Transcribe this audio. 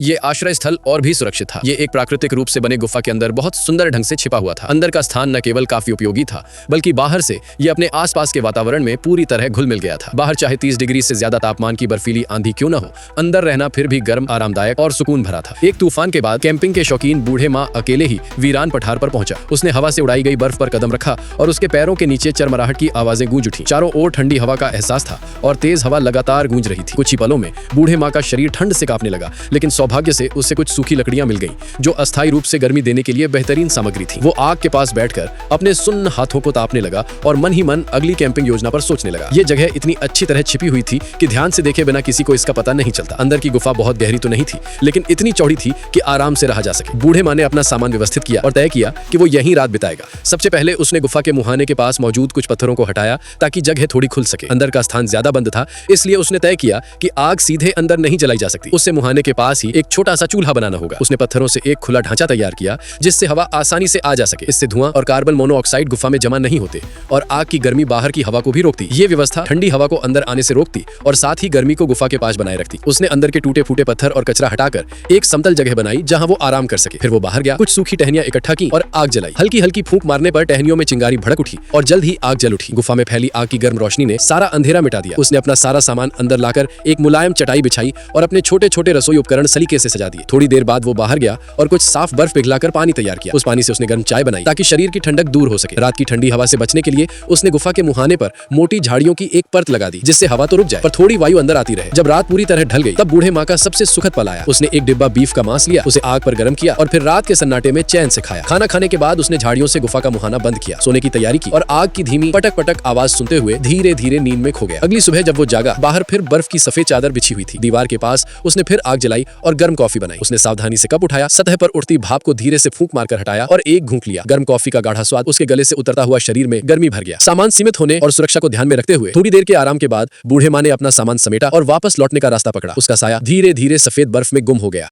ये आश्रय स्थल और भी सुरक्षित था। ये एक प्राकृतिक रूप से बने गुफा के अंदर बहुत सुंदर ढंग से छिपा हुआ था। अंदर का स्थान न केवल काफी उपयोगी था, बल्कि बाहर से ये अपने आसपास के वातावरण में पूरी तरह घुल मिल गया था। बाहर चाहे 30 डिग्री से ज्यादा तापमान की बर्फीली आंधी क्यों न हो, अंदर रहना फिर भी गर्म, आरामदायक और सुकून भरा था। एक तूफान के बाद कैंपिंग के शौकीन बूढ़े माँ अकेले ही वीरान पठार पर पहुंचा। उसने हवा से उड़ाई गई बर्फ पर कदम रखा और उसके पैरों के नीचे चरमराहट की आवाजें गूंज उठी। चारों ओर ठंडी हवा का एहसास था और तेज हवा लगातार गूंज रही थी। कुछ ही पलों में बूढ़े माँ का शरीर ठंड से कांपने लगा, लेकिन सौभाग्य से उससे कुछ सूखी लकड़ियां मिल गईं, जो अस्थायी रूप से गर्मी देने के लिए बेहतरीन सामग्री थी। वो आग के पास बैठकर अपने सुन्न हाथों को तापने लगा और मन ही मन अगली कैंपिंग योजना पर सोचने लगा। ये जगह इतनी अच्छी तरह छिपी हुई थी कि ध्यान से देखे बिना किसी को इसका पता नहीं चलता। अंदर की गुफा बहुत गहरी तो नहीं थी, लेकिन इतनी चौड़ी थी कि आराम से रहा जा सके। बूढ़े माँ ने अपना सामान व्यवस्थित किया और तय किया कि वो यहीं रात बिताएगा। सबसे पहले उसने गुफा के मुहाने के पास मौजूद कुछ पत्थरों को हटाया ताकि जगह थोड़ी खुल सके। अंदर का स्थान ज्यादा बंद था, इसलिए उसने तय किया कि आग सीधे अंदर नहीं जलाई जा सकती। उससे मुहाने के पास ही एक छोटा सा चूल्हा बनाना होगा। उसने पत्थरों से एक खुला ढांचा तैयार किया जिससे हवा आसानी से आ जा सके। इससे धुआं और कार्बन मोनोऑक्साइड गुफा में जमा नहीं होते और आग की गर्मी बाहर की हवा को भी रोकती। ये व्यवस्था ठंडी हवा को अंदर आने से रोकती और साथ ही गर्मी को गुफा के पास बनाए रखती। उसने अंदर के टूटे फूटे पत्थर और कचरा हटाकर एक समतल जगह बनाई जहां वो आराम कर सके। फिर वो बाहर गया, कुछ सूखी टहनियां इकट्ठा की और आग जलाई। हल्की हल्की फूंक मारने पर टहनियों में चिंगारी भड़क उठी और जल्द ही आग जल उठी। गुफा में फैली आग की गर्म रोशनी ने सारा अंधेरा मिटा दिया। उसने अपना सारा सामान अंदर लाकर एक मुलायम चटाई बिछाई और अपने छोटे छोटे रसोई उपकरण सलीके से सजा दिए। थोड़ी देर बाद वो बाहर गया और कुछ साफ बर्फ पिघलाकर पानी तैयार किया। उस पानी से उसने गर्म चाय बनाई ताकि शरीर की ठंडक दूर हो सके। रात की ठंडी हवा से बचने के लिए उसने गुफा के मुहाने पर मोटी झाड़ियों की एक परत लगा दी, जिससे हवा तो रुक जाए पर थोड़ी वायु अंदर आती रहे। जब रात पूरी तरह ढल गई तब बूढ़े माँ का सबसे सुखद पल आया। उसने एक डिब्बा बीफ का मांस लिया, उसे आग पर गर्म किया और फिर रात के सन्नाटे में चैन से खाया। खाना खाने के बाद उसने झाड़ियों से गुफा का मुहाना बंद किया, सोने की तैयारी की और आग की धीमी पटक पटक आवाज सुनते हुए धीरे धीरे नींद में खो गया। अगली सुबह जब वो जागा, बाहर फिर बर्फ की सफेद चादर बिछी हुई थी। दीवार के पास उसने फिर आग जलाई और गर्म कॉफी बनाई। उसने सावधानी से कप उठाया, सतह पर उठती भाप को धीरे से फूंक मारकर हटाया और एक घूंट लिया। गर्म कॉफी का गाढ़ा स्वाद उसके गले से उतरता हुआ शरीर में गर्मी भर गया। सामान सीमित होने और सुरक्षा को ध्यान में रखते हुए थोड़ी देर के आराम के बाद बूढ़े माँ ने अपना सामान समेटा और वापस लौटने का रास्ता पकड़ा। उसका साया धीरे धीरे सफेद बर्फ में गुम हो गया।